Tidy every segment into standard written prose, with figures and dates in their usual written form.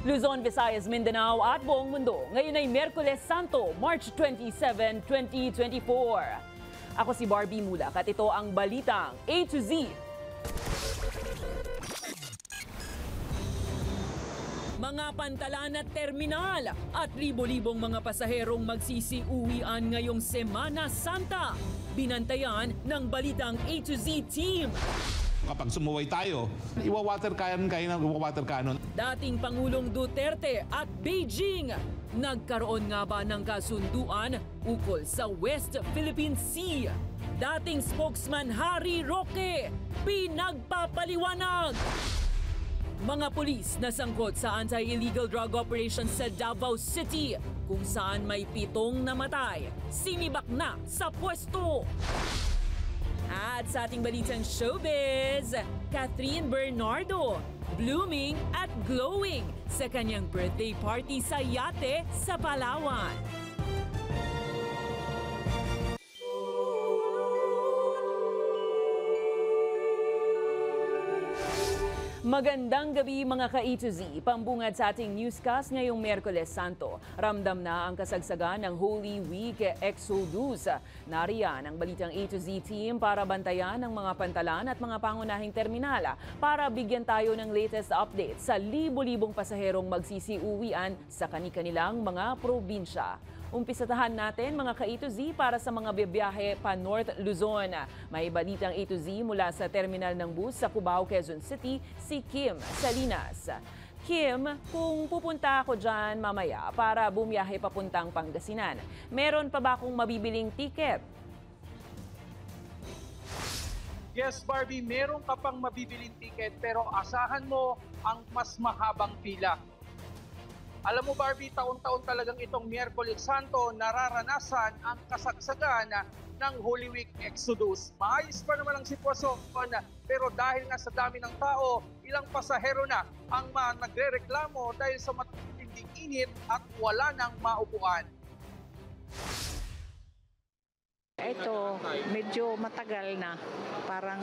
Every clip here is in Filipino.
Luzon, Visayas, Mindanao at buong mundo. Ngayon ay Miyerkules Santo, March 27, 2024. Ako si Barbie Mulak at ito ang balitang A to Z. Mga pantalan at terminal at libo-libong mga pasaherong magsisiuwian ngayong Semana Santa. Binantayan ng balitang A to Z team. Kapag sumuway tayo, iwa-water cannon kayo ng iwa-water cannon. Dating Pangulong Duterte at Beijing. Nagkaroon nga ba ng kasunduan ukol sa West Philippine Sea? Dating spokesman Harry Roque, pinagpapaliwanag. Mga pulis na sangkot sa anti-illegal drug operations sa Davao City, kung saan may 7 namatay, sinibak na sa pwesto. At sa ating balitang showbiz, Catherine Bernardo, blooming at glowing sa kanyang birthday party sa yate sa Palawan. Magandang gabi mga ka-A to Z. Pambungad sa ating newscast ngayong Miyerkules Santo. Ramdam na ang kasagsagan ng Holy Week Exodus. Nariyan ang balitang A to Z team para bantayan ang mga pantalan at mga pangunahing terminal para bigyan tayo ng latest update sa libo-libong pasaherong magsisiuwian sa kani-kanilang mga probinsya. Umpisatahan natin mga ka-A to Z para sa mga biyahe pa North Luzon. May balitang A to Z mula sa terminal ng bus sa Cubao, Quezon City, si Kim Salinas. Kim, kung pupunta ako dyan mamaya para bumiyahe papuntang Pangasinan, meron pa ba akong mabibiling ticket? Yes, Barbie, meron ka pang mabibiling ticket pero asahan mo ang mas mahabang pila. Alam mo Barbie, taon-taon talagang itong Miyerkules Santo nararanasan ang kasagsagan ng Holy Week Exodus. Maayos pa naman ang sitwasyon pero dahil nga sa dami ng tao, ilang pasahero na ang nagrereklamo dahil sa matinding init at wala nang maupuan. Ito, medyo matagal na. Parang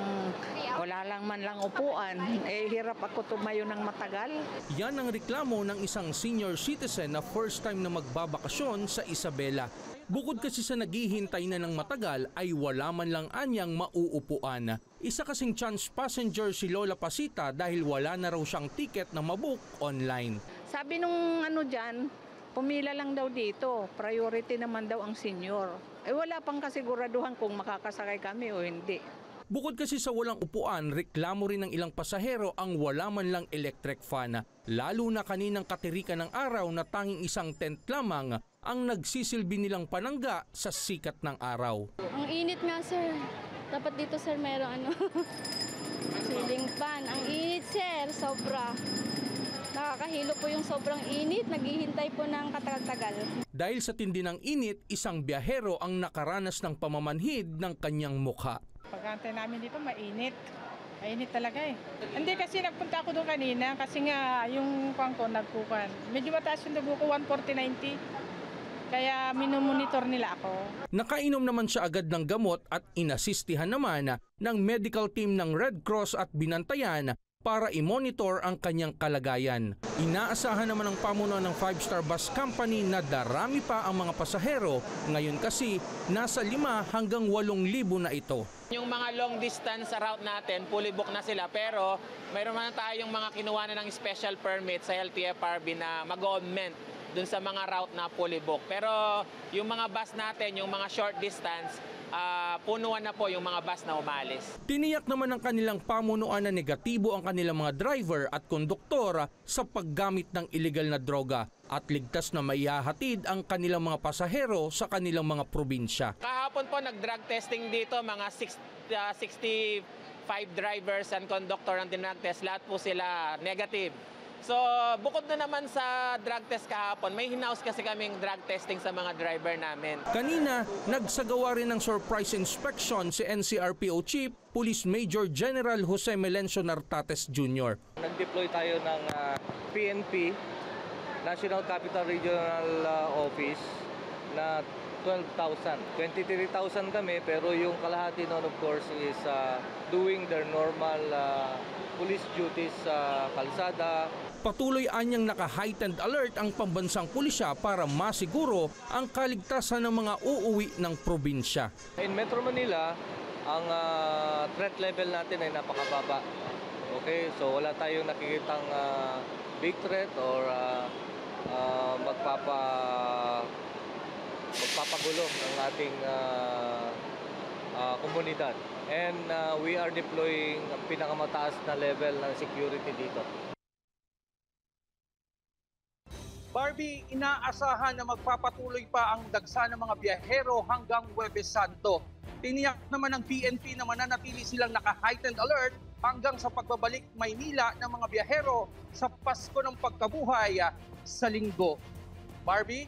wala lang man lang upuan. Hirap ako tumayo ng matagal. Yan ang reklamo ng isang senior citizen na first time na magbabakasyon sa Isabela. Bukod kasi sa naghihintay na ng matagal ay wala man lang anyang mauupuan. Isa kasing chance passenger si Lola Pasita dahil wala na raw siyang ticket na mabook online. Sabi nung dyan, pumila lang daw dito. Priority naman daw ang senior. Wala pang kasiguraduhan kung makakasakay kami o hindi. Bukod kasi sa walang upuan, reklamo rin ng ilang pasahero ang wala man lang electric fan. Lalo na kaninang katirikan ng araw na tanging isang tent lamang ang nagsisilbi nilang panangga sa sikat ng araw. Ang init nga sir. Dapat dito sir mayroong ceiling fan. Ang init sir, sobra. Nakakahilo po yung sobrang init, naghihintay po ng katagal-tagal. Dahil sa tindi ng init, isang biyahero ang nakaranas ng pamamanhid ng kanyang mukha. Pagkantay namin dito, mainit. Mainit talaga eh. Hindi kasi nagpunta ako doon kanina kasi nga yung pang ko nagkukan. Medyo mataas yung dugo ko, 140/90. Kaya minomonitor nila ako. Nakainom naman siya agad ng gamot at inasistihan naman ng medical team ng Red Cross at binantayan para i-monitor ang kanyang kalagayan. Inaasahan naman ng pamunuan ng 5-star bus company na darami pa ang mga pasahero. Ngayon kasi, nasa 5 hanggang 8,000 na ito. Yung mga long distance sa route natin, fully book na sila. Pero mayroon man tayong mga kinuha na ng special permit sa LTFRB na mag-augment dun sa mga route na fully book. Pero yung mga bus natin, yung mga short distance, punuan na po yung mga bus na umalis. Tiniyak naman ng kanilang pamunuan na negatibo ang kanilang mga driver at konduktor sa paggamit ng illegal na droga at ligtas na maihahatid ang kanilang mga pasahero sa kanilang mga probinsya. Kahapon po nag-drug testing dito, mga 65 drivers and conductor ang dinrug test, lahat po sila negative. So, bukod na naman sa drug test kahapon, may hinaus kasi kaming drug testing sa mga driver namin. Kanina, nagsagawa rin ng surprise inspection si NCRPO Chief Police Major General Jose Melencio Nartates Jr. Nag-deploy tayo ng PNP, National Capital Regional Office, na 12,000. 23,000 kami, pero yung kalahati noon of course is doing their normal police duties sa kalsada. Patuloy anyang naka-heightened alert ang pambansang pulisya para masiguro ang kaligtasan ng mga uuwi ng probinsya. In Metro Manila, ang threat level natin ay napakababa. Okay, so wala tayong nakikitang big threat or magpapagulo ng ating komunidad. And we are deploying ang pinakamataas na level ng security dito. Barbie, inaasahan na magpapatuloy pa ang dagsa ng mga biyahero hanggang Huwebes Santo. Tiniyak naman ng PNP na mananatili silang naka-heightened alert hanggang sa pagbabalik Maynila ng mga biyahero sa Pasko ng Pagkabuhay sa Linggo. Barbie?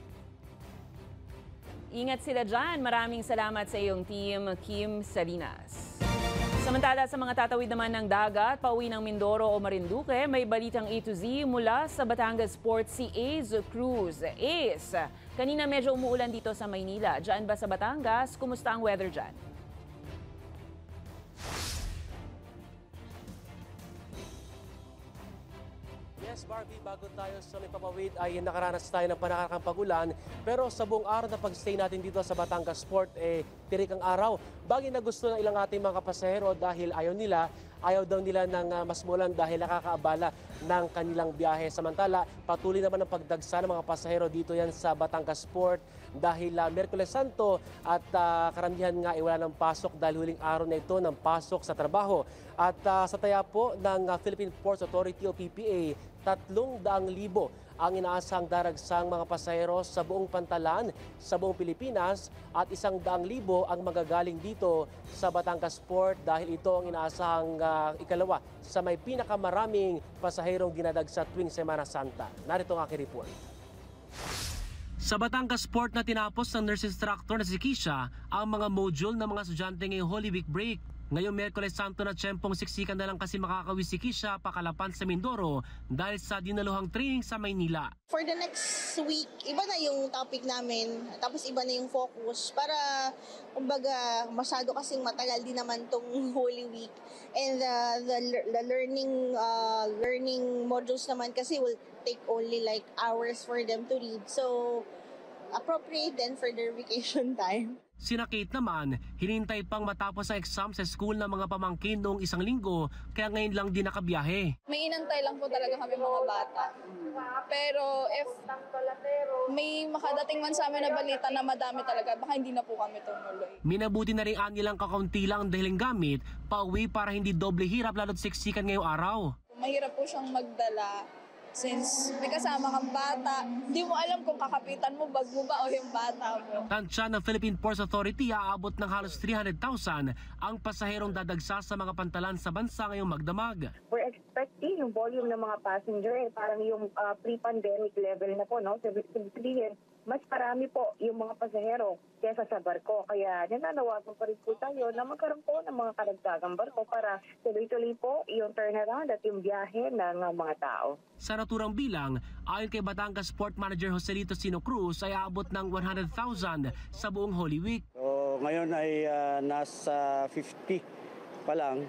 Ingat sila dyan. Maraming salamat sa iyong team, Kim Salinas. Samantala sa mga tatawid naman ng dagat, pauwi ng Mindoro o Marinduque, may balitang A to Z mula sa Batangas Port si Ace Cruz. Ace, kanina medyo umuulan dito sa Maynila. Diyan ba sa Batangas? Kumusta ang weather dyan? Yes, Barbie, bago tayo sa may papawid ay nakaranas tayo ng panakakang pagulan. Pero sa buong araw na pag-stay natin dito sa Batangas Port, tirik ang araw. Bagay na gusto ng ilang ating mga pasahero dahil ayaw daw nila ng mas mulan dahil nakakaabala ng kanilang biyahe. Samantala, patuloy naman ang pagdagsa ng mga pasahero dito yan sa Batangas Port dahil Miyerkules Santo at karamihan nga wala ng pasok dahil huling araw na ito ng pasok sa trabaho. At sa taya po ng Philippine Ports Authority o PPA, 300,000 ang inaasang daragsang mga pasahero sa buong Pantalan, sa buong Pilipinas at 100,000 ang magagaling dito sa Batangas Port dahil ito ang inaasahang ikalawa sa may pinakamaraming pasaherong dinadagsa tuwing Semana Santa. Narito ang aking report. Sa Batangas Port na tinapos ng nurse instructor na si Kisha ang mga module ng mga estudyante ngayong Holy Week break. Ngayong Miyerkules Santo na tiyempong siksikan na lang kasi makakawi si Kisha pakalapan sa Mindoro dahil sa dinaluhang training sa Maynila. For the next week, iba na yung topic namin, tapos iba na yung focus para kumbaga masyado kasing matagal din naman tong Holy Week. And the learning modules naman kasi will take only like hours for them to read. So appropriate then for their vacation time. Sina Kate naman, hinintay pang matapos ang exam sa school ng mga pamangkin noong 1 linggo kaya ngayon lang din nakabiyahe. May inantay lang po talaga kami mga bata. Pero if may makadating man sa amin na balita na madami talaga, baka hindi na po kami tumuloy. Minabuti na rin nilang kakaunti lang ang dahiling gamit, pauwi para hindi doble hirap lalo't siksikan ngayong araw. Mahirap po siyang magdala. Since may kasama kang bata, di mo alam kung kakapitan mo, bag mo ba o yung bata mo. Tansya ng Philippine Ports Authority, aabot ng halos 300,000 ang pasaherong dadagsa sa mga pantalan sa bansa ngayong magdamag. We're expecting yung volume ng mga passenger parang yung pre-pandemic level na po, no? Sabihin, mas marami po yung mga pasahero kesa sa barko. Kaya nananawagan pa rin po tayo na magkaroon po ng mga karagdagang barko para tuloy-tuloy po yung turnaround at yung biyahe ng mga tao. Sa naturang bilang, ayon kay Batangas Port Manager Joselito Sino Cruz ay aabot ng 100,000 sa buong Holy Week. So, ngayon ay nasa 50 pa lang.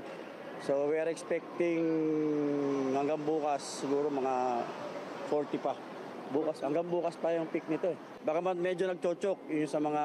So we are expecting hanggang bukas siguro mga 40 pa. Hanggang bukas pa yung peak nito. Baka medyo nagchochok yung sa mga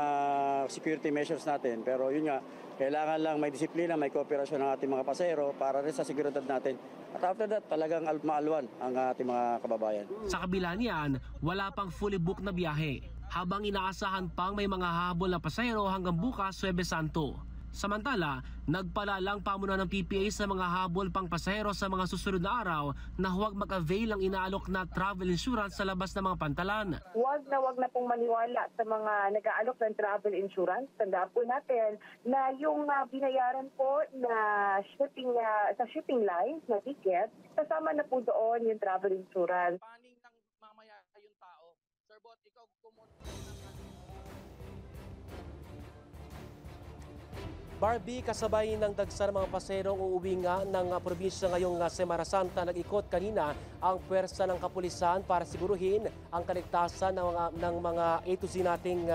security measures natin. Pero yun nga, kailangan lang may disiplina, may kooperasyon ng ating mga pasahero para rin sa seguridad natin. At after that, talagang maalwan ang ating mga kababayan. Sa kabila niyan, wala pang fully booked na biyahe. Habang inaasahan pang may mga habol na pasahero hanggang bukas, Huwebes Santo. Samantala, nagpalalang pamunuan ng PPA sa mga habol pang pasahero sa mga susunod na araw na huwag mag-avail ang inaalok na travel insurance sa labas ng mga pantalan. Huwag na pong maniwala sa mga nag-aalok ng travel insurance. Tandaan po natin na yung binayaran po na sa shipping lines na ticket, kasama na po doon yung travel insurance. Paning ng mamaya yung tao. Sir Bot, ikaw kumunta ng Barbie, kasabay ng dagsa ng mga paserong uuwi nga ng probinsya ngayong Semana Santa, nag-ikot kanina ang pwersa ng kapulisan para siguruhin ang kaligtasan ng mga A to Z nating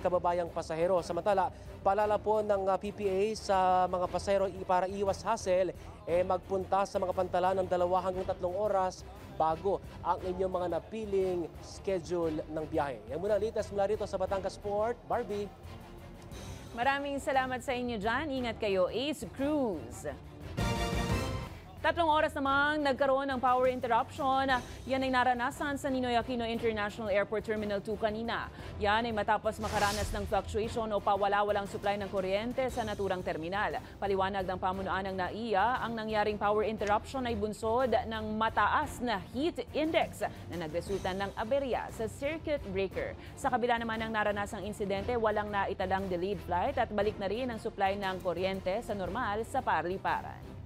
kababayang pasahero. Samantala, paalala po ng PPA sa mga pasahero para iwas hassle, magpunta sa mga pantalan ng 2 hanggang 3 oras bago ang inyong mga napiling schedule ng biyahe. Yan muna, latest mula rito sa Batangas Port. Barbie. Maraming salamat sa inyo dyan. Ingat kayo, Ace Cruz. 3 oras namang nagkaroon ng power interruption. Yan ay naranasan sa Ninoy Aquino International Airport Terminal 2 kanina. Yan ay matapos makaranas ng fluctuation o pawala-walang supply ng kuryente sa naturang terminal. Paliwanag ng pamunuan ng NAIA, ang nangyaring power interruption ay bunsod ng mataas na heat index na nagresulta ng aberya sa circuit breaker. Sa kabila naman ng naranasang insidente, walang naitalang delayed flight at balik na rin ang supply ng kuryente sa normal sa parliparan.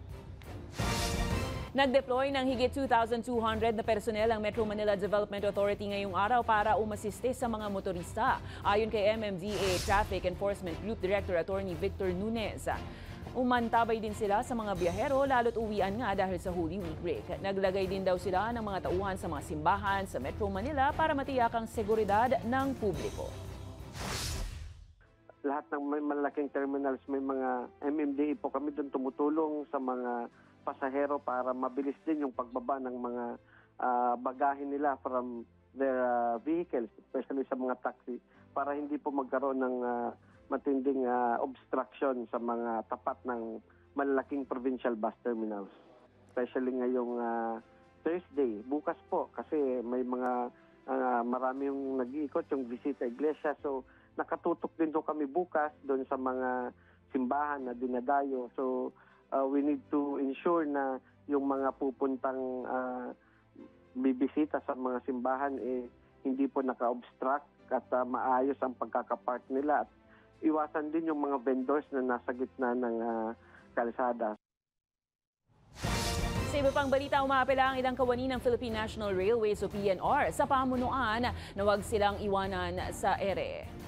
Nag-deploy ng higit 2,200 na personel ang Metro Manila Development Authority ngayong araw para umasiste sa mga motorista. Ayon kay MMDA Traffic Enforcement Group Director Attorney Victor Nunez, umantabay din sila sa mga biyahero lalo't uwian nga dahil sa Holy Week break. Naglagay din daw sila ng mga tauhan sa mga simbahan sa Metro Manila para matiyak ang seguridad ng publiko. Lahat ng may malaking terminals, may mga MMDA po kami doon tumutulong sa mga pasahero para mabilis din yung pagbaba ng mga bagahe nila from their vehicles, especially sa mga taxi, para hindi po magkaroon ng matinding obstruction sa mga tapat ng malalaking provincial bus terminals. Especially ngayong Thursday, bukas po, kasi may mga marami yung nag-iikot, yung visita iglesia. So nakatutok din po kami bukas doon sa mga simbahan na dinadayo. So we need to ensure na yung mga pupuntang bibisita sa mga simbahan hindi po naka-obstruct at maayos ang pagkakapark nila, at iwasan din yung mga vendors na nasa gitna ng kalsada. Sa iba pang balita, umaapela ang ilang kawani ng Philippine National Railways o PNR sa pamunuan na huwag silang iwanan sa ere.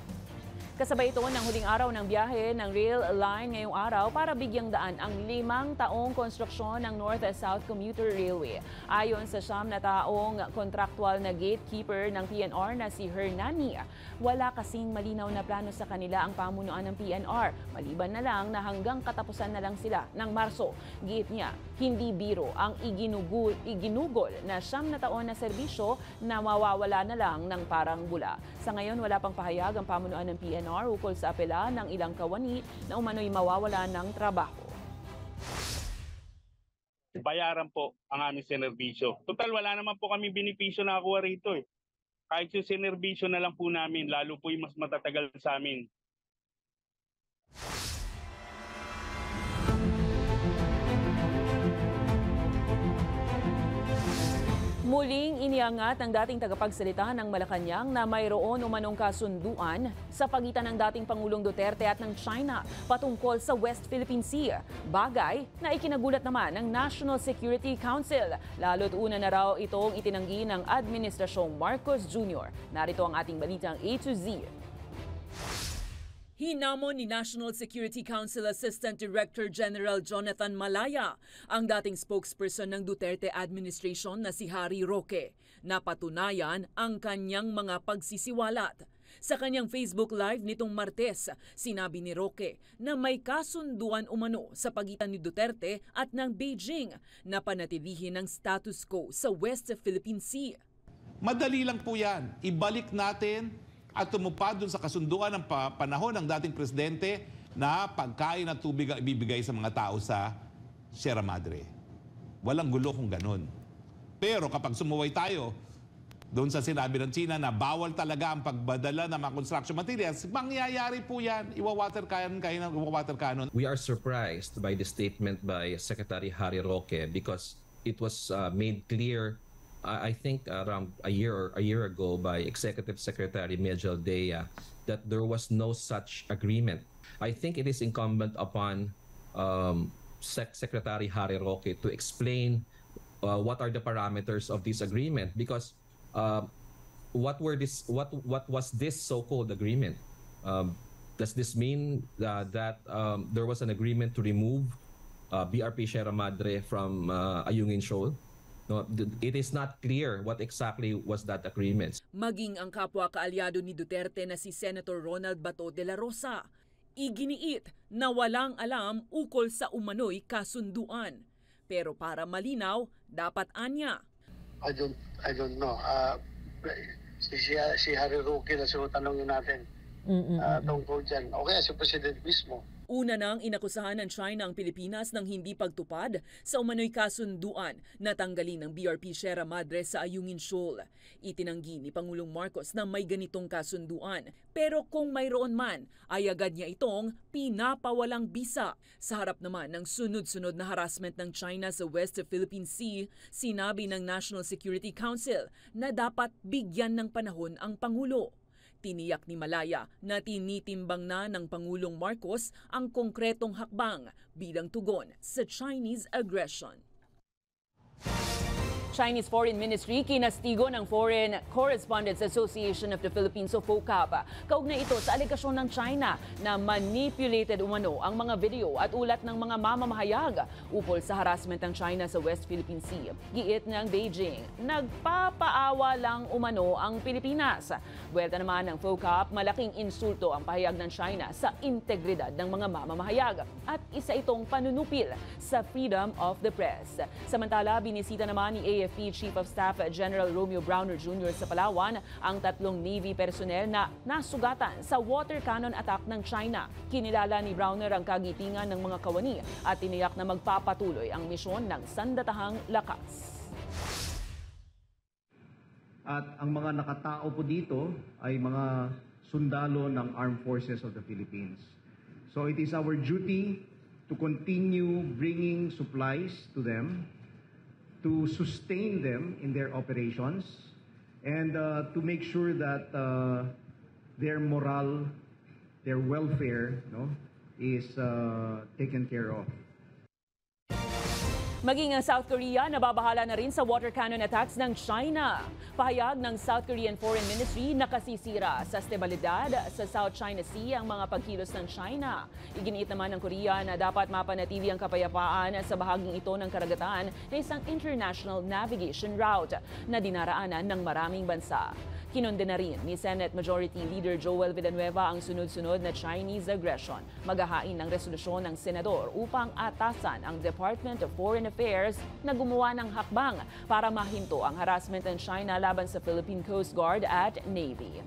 Kasabay ito ng huling araw ng biyahe ng rail line ngayong araw para bigyang daan ang 5 taong konstruksyon ng North and South Commuter Railway. Ayon sa 9 na taong kontraktual na gatekeeper ng PNR na si Hernani, wala kasing malinaw na plano sa kanila ang pamunuan ng PNR. Maliban na lang na hanggang katapusan na lang sila ng Marso. Giit niya, hindi biro ang iginugol na 9 na taon na serbisyo na mawawala na lang ng parang bula. Sa ngayon, wala pang pahayag ang pamunuan ng PNR ukol sa apela ng ilang kawani na umano'y mawawala ng trabaho. Bayaran po ang aming serbisyo. Total, wala naman po kami benepisyo na nakuha rito eh. Kahit yung serbisyo na lang po namin, lalo po yung mas matatagal sa amin. Muling iniangat ng dating tagapagsalita ng Malacanang na mayroon umanong kasunduan sa pagitan ng dating Pangulong Duterte at ng China patungkol sa West Philippine Sea. Bagay na ikinagulat naman ng National Security Council. Lalo't una na raw itong itinanggi ng Administrasyong Marcos Jr. Narito ang ating balitang A to Z. Hinamon ni National Security Council Assistant Director General Jonathan Malaya ang dating spokesperson ng Duterte administration na si Harry Roque. Napatunayan ang kanyang mga pagsisiwalat. Sa kanyang Facebook Live nitong Martes, sinabi ni Roque na may kasunduan umano sa pagitan ni Duterte at ng Beijing na panatilihin ang status quo sa West Philippine Sea. Madali lang po yan. Ibalik natin at tumupad dun sa kasunduan ng panahon ng dating presidente na pagkain at tubig ang ibibigay sa mga tao sa Sierra Madre. Walang gulo kung ganun. Pero kapag sumuway tayo doon sa sinabi ng China na bawal talaga ang pagbadala ng mga construction materials, mangyayari po yan. Iwawater cannon. We are surprised by the statement by Secretary Harry Roque because it was made clear I think around a year ago by Executive Secretary Medjel Dea that there was no such agreement. I think it is incumbent upon Secretary Harry Roque to explain what are the parameters of this agreement, because what was this so-called agreement? Does this mean that there was an agreement to remove BRP Sierra Madre from Ayungin Shoal? No, it is not clear what exactly was that agreement. Maging ang kapwa kaalyado ni Duterte na si Senator Ronald Bato de la Rosa, iginiit na walang alam ukol sa umano'y kasunduan. Pero para malinaw, dapat anya. I don't know. Si Harry Roque na tanongin natin tungkol dyan. Okay, si President mismo. Una nang inakusahan ng China ang Pilipinas ng hindi pagtupad sa umano'y kasunduan na tanggalin ng BRP Sierra Madre sa Ayungin Shoal. Itinanggi ni Pangulong Marcos na may ganitong kasunduan. Pero kung mayroon man, ay agad niya itong pinapawalang bisa. Sa harap naman ng sunod-sunod na harassment ng China sa West Philippine Sea, sinabi ng National Security Council na dapat bigyan ng panahon ang Pangulo. Tiniyak ni Malaya na tinitimbang na ng Pangulong Marcos ang konkretong hakbang bilang tugon sa Chinese aggression. Chinese Foreign Ministry kinastigo ng Foreign Correspondents Association of the Philippines o FOCAP. Kaugnay ito sa alegasyon ng China na manipulated umano ang mga video at ulat ng mga mamamahayag ukol sa harassment ng China sa West Philippine Sea. Giit ng Beijing, nagpapaawa lang umano ang Pilipinas. Buwelta naman ng FOCAP, malaking insulto ang pahayag ng China sa integridad ng mga mamamahayag at isa itong panunupil sa freedom of the press. Samantala, binisita naman ni AFP Chief of Staff General Romeo Browner Jr. sa Palawan ang 3 Navy personnel na nasugatan sa water cannon attack ng China. Kinilala ni Browner ang kagitingan ng mga kawani at tiniyak na magpapatuloy ang misyon ng sandatahang lakas. At ang mga nakatao po dito ay mga sundalo ng Armed Forces of the Philippines. So it is our duty to continue bringing supplies to them, to sustain them in their operations, and to make sure that their morale, their welfare, is taken care of. Maging ang South Korea, nababahala na rin sa water cannon attacks ng China. Pahayag ng South Korean Foreign Ministry, nakasisira sa stabilidad sa South China Sea ang mga pagkilos ng China. Iginiit naman ng Korea na dapat mapanatili ang kapayapaan sa bahaging ito ng karagatan na isang international navigation route na dinaraanan ng maraming bansa. Kinondena rin ni Senate Majority Leader Joel Villanueva ang sunod-sunod na Chinese aggression. Maghahain ng resolusyon ng senador upang atasan ang Department of Foreign Affairs na gumawa ng hakbang para mahinto ang harassment ng China laban sa Philippine Coast Guard at Navy.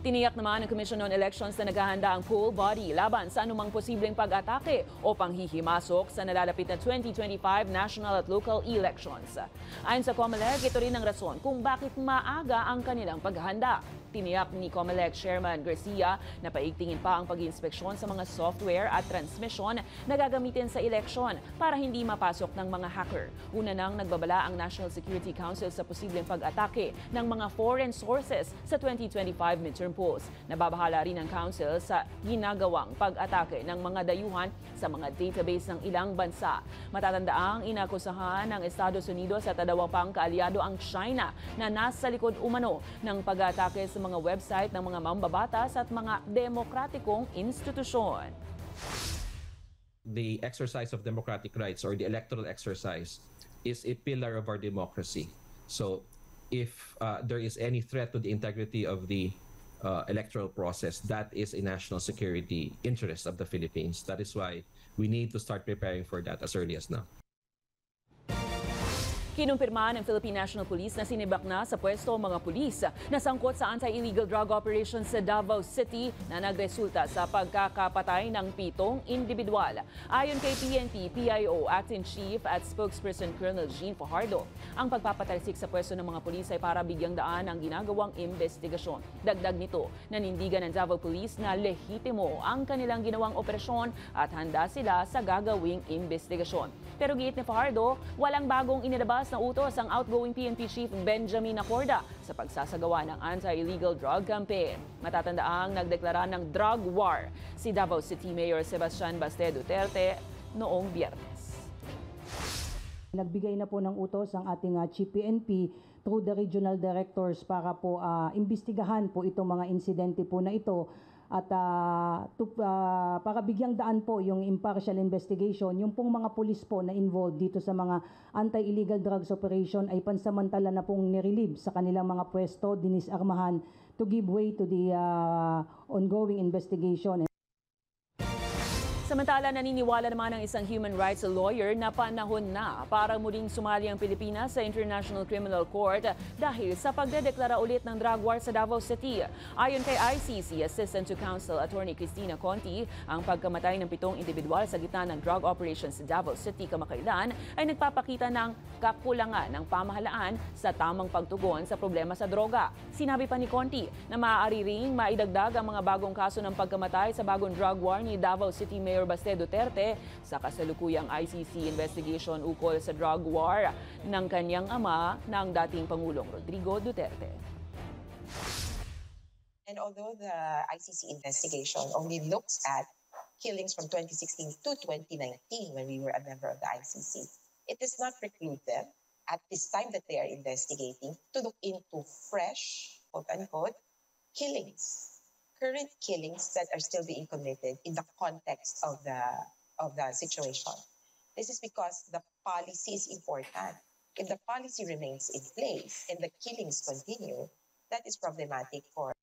Tiniyak naman ng Commission on Elections na naghahanda ang poll body laban sa anumang posibleng pag-atake o panghihimasok sa nalalapit na 2025 national at local elections. Ayon sa COMELEC, ito rin ang rason kung bakit maaga ang kanilang paghahanda. Tiniyak ni COMELEC Chairman Garcia na paigtingin pa ang pag-inspeksyon sa mga software at transmission na gagamitin sa eleksyon para hindi mapasok ng mga hacker. Una nang nagbabala ang National Security Council sa posibleng pag-atake ng mga foreign sources sa 2025 midterm polls. Nababahala rin ang Council sa ginagawang pag-atake ng mga dayuhan sa mga database ng ilang bansa. Matatandaang inakusahan ng Estados Unidos at dalawang pang kaalyado ang China na nasa likod umano ng pag-atake sa mga website ng mga mambabatas at mga demokratikong institusyon. The exercise of democratic rights or the electoral exercise is a pillar of our democracy. So if there is any threat to the integrity of the electoral process, that is a national security interest of the Philippines. That is why we need to start preparing for that as early as now. Kinumpirma ng Philippine National Police na sinibak na sa pwesto ang mga pulis na sangkot sa anti-illegal drug operations sa Davao City na nagresulta sa pagkakapatay ng 7 individual. Ayon kay PNP, PIO, Acting Chief at Spokesperson Colonel Jean Fajardo, ang pagpapatalsik sa pwesto ng mga pulis ay para bigyang daan ang ginagawang investigasyon. Dagdag nito, nanindigan ng Davao Police na lehitimo ang kanilang ginawang operasyon at handa sila sa gagawing investigasyon. Pero giit ni Fajardo, walang bagong inilabas na utos ang outgoing PNP Chief Benjamin Acorda sa pagsasagawa ng anti-illegal drug campaign. Matatandaang nagdeklara ng drug war si Davao City Mayor Sebastian Baste Duterte noong Biyernes. Nagbigay na po ng utos ang ating Chief PNP through the regional directors para po imbestigahan po itong mga insidente po na ito at para bigyang daan po yung impartial investigation, yung pong mga pulis po na involved dito sa mga anti-illegal drugs operation ay pansamantala na pong nirelieve sa kanilang mga pwesto, dinisarmahan to give way to the ongoing investigation. Samantala, naniniwala naman ng isang human rights lawyer na panahon na para muling sumali ang Pilipinas sa International Criminal Court dahil sa pagdedeklara ulit ng drug war sa Davao City. Ayon kay ICC Assistant to Counsel Attorney Cristina Conti, ang pagkamatay ng 7 individual sa gitna ng drug operations sa Davao City kamakailan ay nagpapakita ng kakulangan ng pamahalaan sa tamang pagtugon sa problema sa droga. Sinabi pa ni Conti na maaari ring maidagdag ang mga bagong kaso ng pagkamatay sa bagong drug war ni Davao City Mayor Baste Duterte sa kasalukuyang ICC investigation ukol sa drug war ng kanyang ama ng dating Pangulong Rodrigo Duterte. And although the ICC investigation only looks at killings from 2016 to 2019 when we were a member of the ICC, it does not preclude them at this time that they are investigating to look into fresh, quote-unquote, killings. Current killings that are still being committed in the context of the situation. This is because the policy is important. If the policy remains in place and the killings continue, that is problematic for.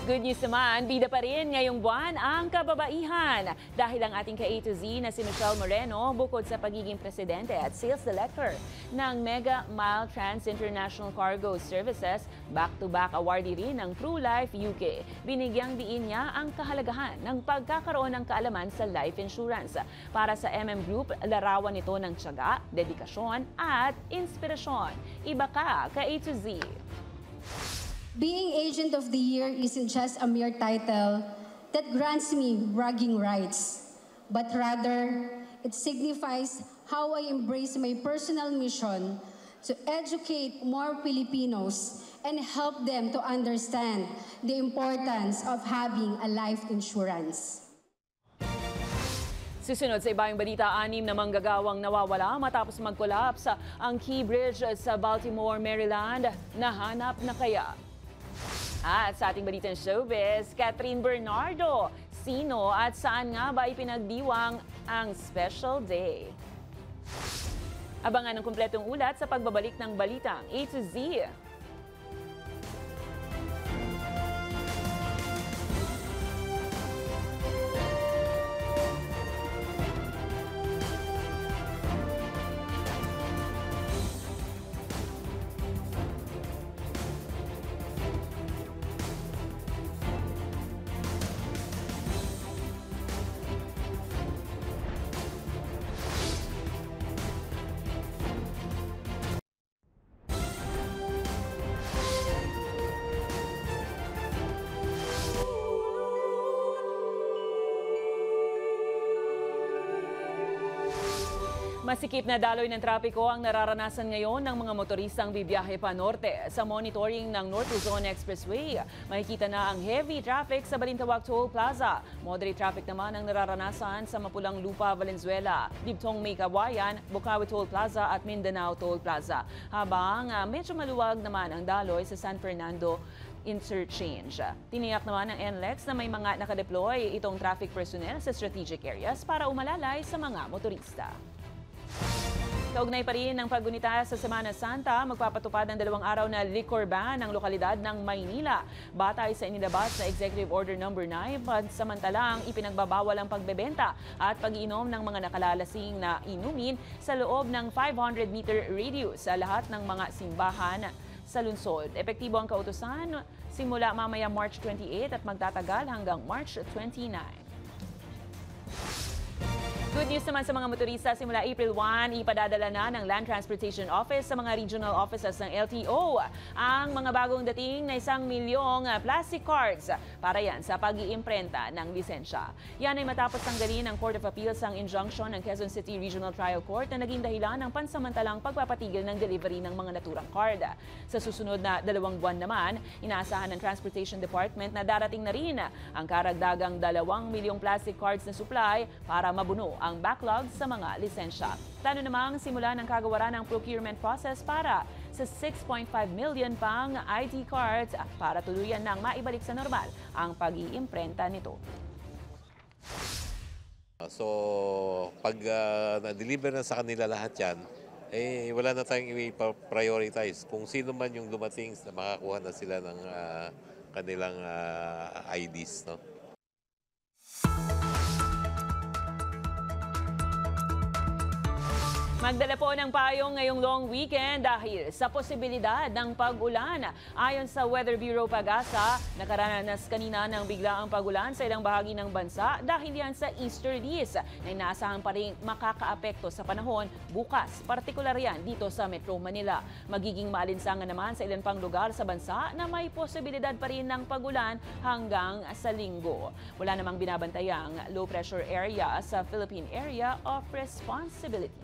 Good news naman, bida pa rin ngayong buwan ang kababaihan dahil ang ating ka-A to Z na si Michelle Moreno bukod sa pagiging presidente at sales director ng Mega Mile Trans International Cargo Services, back-to-back awardee rin ng PruLife UK. Binigyang diin niya ang kahalagahan ng pagkakaroon ng kaalaman sa life insurance. Para sa MM Group, larawan nito ng tiyaga, dedikasyon at inspirasyon. Iba ka, ka-A to Z. Being Agent of the Year isn't just a mere title that grants me bragging rights, but rather it signifies how I embrace my personal mission to educate more Filipinos and help them to understand the importance of having a life insurance. Susunod sa ibang balita, 6 na manggagawang nawawala matapos mag-collapse ang Key Bridge sa Baltimore, Maryland. Nahanap na kaya? At sa ating balitang showbiz, Catherine Bernardo, sino at saan nga ba ipinagdiwang ang special day? Abangan ang kumpletong ulat sa pagbabalik ng balitang A to Z. Masikip na daloy ng trapiko ang nararanasan ngayon ng mga motoristang bibiyahe pa norte. Sa monitoring ng North Luzon Expressway, makikita na ang heavy traffic sa Balintawak Toll Plaza. Moderate traffic naman ang nararanasan sa Mapulang Lupa, Valenzuela, Dibtong May Kawayan, Bukawi Toll Plaza at Mindanao Toll Plaza. Habang medyo maluwag naman ang daloy sa San Fernando Interchange. Tiniyak naman ng NLEX na may mga nakadeploy itong traffic personnel sa strategic areas para umalalay sa mga motorista. Kaugnay pa rin ng paggunita sa Semana Santa, magpapatupad ng 2 araw na liquor ban ng lokalidad ng Maynila. Batay sa inilabas na Executive Order No. 9, pansamantalang ipinagbabawal ang pagbebenta at pag-iinom ng mga nakalalasing na inumin sa loob ng 500-meter radius sa lahat ng mga simbahan sa lungsod. Epektibo ang kautusan simula mamaya March 28 at magtatagal hanggang March 29. Good news naman sa mga motorista, simula April 1, ipadadala na ng Land Transportation Office sa mga regional offices ng LTO ang mga bagong dating na 1 milyong plastic cards para yan sa pag-iimprenta ng lisensya. Yan ay matapos tanggalin ng Court of Appeals ang injunction ng Quezon City Regional Trial Court na naging dahilan ng pansamantalang pagpapatigil ng delivery ng mga naturang card. Sa susunod na 2 buwan naman, inaasahan ng Transportation Department na darating na rin ang karagdagang 2 milyong plastic cards na supply para mabuno ang backlog sa mga lisensya. Plano namang simula ng kagawaran ng procurement process para sa 6.5 million pang ID cards para tuluyan nang maibalik sa normal ang pag-iimprenta nito. So, pag na-deliver na sa kanila lahat yan, wala na tayong i-prioritize. Kung sino man yung dumating, makakuha na sila ng kanilang IDs. No? Magdala po ng payong ngayong long weekend dahil sa posibilidad ng pag-ulan. Ayon sa Weather Bureau Pag-asa, nakaranas kanina ng biglaang pag-ulan sa ilang bahagi ng bansa dahil yan sa easterlies na inaasahan pa rin makakaapekto sa panahon bukas, partikular yan dito sa Metro Manila. Magiging maalinsangan naman sa ilan pang lugar sa bansa na may posibilidad pa rin ng pag-ulan hanggang sa linggo. Wala namang binabantayang low pressure area sa Philippine Area of Responsibility.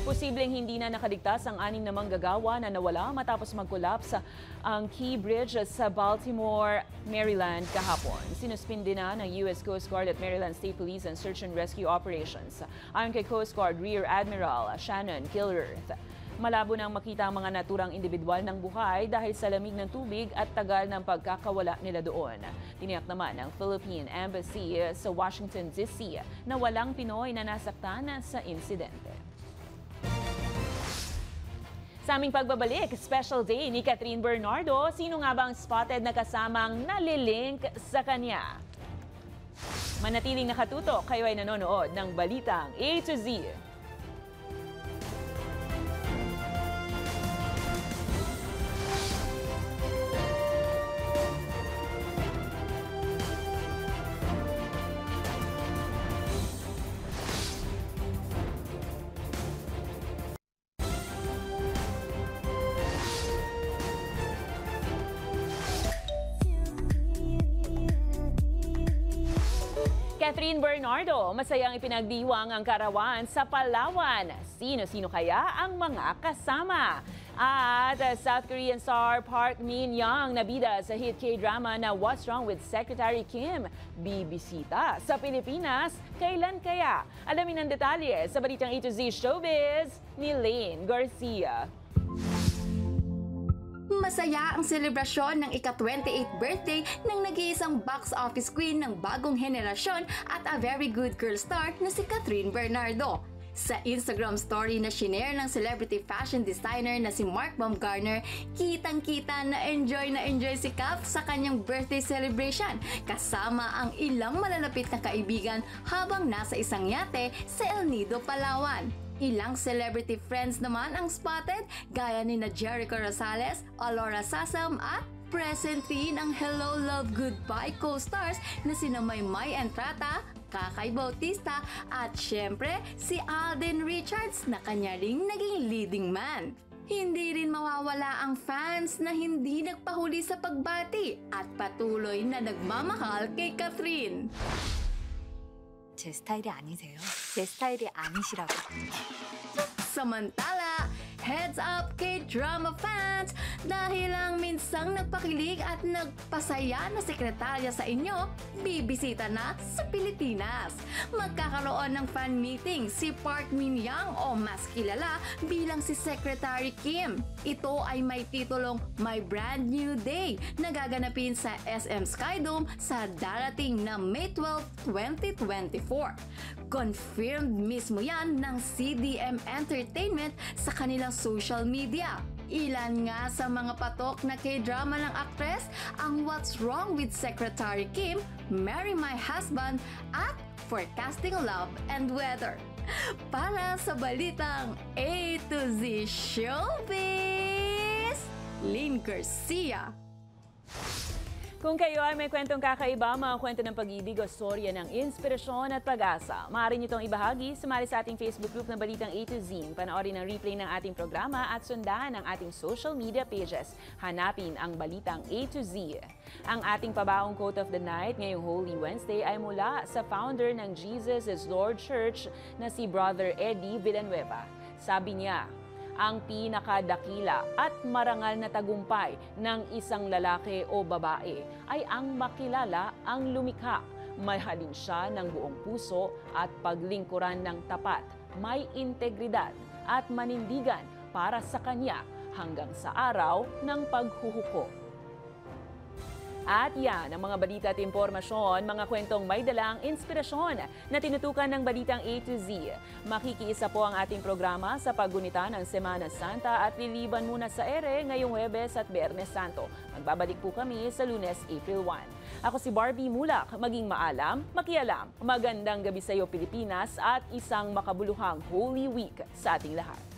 Posibleng hindi na nakaligtas ang 6 na manggagawa na nawala matapos mag-collapse ang Key Bridge sa Baltimore, Maryland kahapon. Sinuspindi na ng US Coast Guard at Maryland State Police ang search and rescue operations. Ayon kay Coast Guard Rear Admiral Shannon Kilworth, malabo nang makita ang mga naturang individual ng buhay dahil sa lamig ng tubig at tagal ng pagkakawala nila doon. Tiniyak naman ng Philippine Embassy sa Washington, D.C. na walang Pinoy na nasaktan sa insidente. Sa aming pagbabalik, special day ni Catherine Bernardo. Sino nga ba ang spotted na kasamang nalilink sa kanya? Manatiling nakatutok, kayo ay nanonood ng Balitang A to Z. Catherine Bernardo, masayang ipinagdiwang ang karawan sa Palawan. Sino-sino kaya ang mga kasama? At South Korean star Park Min-young nabida sa hit K-drama na What's Wrong with Secretary Kim. Bibisita sa Pilipinas, kailan kaya? Alamin ang detalye sa Balitang A to Z Showbiz ni Lane Garcia. Masaya ang selebrasyon ng ika-28th birthday ng nag-iisang box office queen ng bagong henerasyon at a very good girl star na si Catherine Bernardo. Sa Instagram story na shinare ng celebrity fashion designer na si Mark Baumgartner, kitang-kita na enjoy si Cap sa kanyang birthday celebration kasama ang ilang malalapit na kaibigan habang nasa isang yate sa El Nido, Palawan. Ilang celebrity friends naman ang spotted gaya ni na Jericho Rosales, Alora Sasam at present rin ang Hello Love Goodbye co-stars na sina Maymay Entrata, Kakay Bautista at syempre si Alden Richards na kanya ring naging leading man. Hindi rin mawawala ang fans na hindi nagpahuli sa pagbati at patuloy na nagmamahal kay Catherine. 제 스타일이 아니세요. 제 스타일이 아니시라고. Samantala, heads up K-drama fans! Dahil ang minsang nagpakilig at nagpasaya na sekretarya sa inyo, bibisita na sa Pilipinas. Magkakaroon ng fan meeting si Park Min-young o mas kilala bilang si Secretary Kim. Ito ay may titulong My Brand New Day na gaganapin sa SM Skydome sa darating na May 12, 2024. Confirmed mismo yan ng CDM Entertainment sa kanilang social media. Ilan nga sa mga patok na K-drama ng aktres ang What's Wrong with Secretary Kim, Marry My Husband at Forecasting Love and Weather. Para sa Balitang A to Z Showbiz, Lynn Garcia. Kung kayo ay may kwentong kakaiba, mga kwento ng pag-ibig o storya ng inspirasyon at pag-asa, maaari nyo itong ibahagi. Sumali sa ating Facebook group na Balitang A to Z. Panoorin ang replay ng ating programa at sundan ang ating social media pages. Hanapin ang Balitang A to Z. Ang ating pabaong quote of the night ngayong Holy Wednesday ay mula sa founder ng Jesus is Lord Church na si Brother Eddie Villanueva. Sabi niya, ang pinakadakila at marangal na tagumpay ng isang lalaki o babae ay ang makilala ang lumikha. mahalin siya ng buong puso at paglingkuran ng tapat, may integridad at manindigan para sa kanya hanggang sa araw ng paghuhukom. At yan ang mga balita at impormasyon, mga kwentong may dalang inspirasyon na tinutukan ng Balitang A to Z. Makikiisa po ang ating programa sa paggunita ng Semana Santa at liliban muna sa ere ngayong Huwebes at Biyernes Santo. Magbabalik po kami sa Lunes, April 1. Ako si Barbie Mulak, maging maalam, makialam. Magandang gabi sa iyo Pilipinas at isang makabuluhang Holy Week sa ating lahat.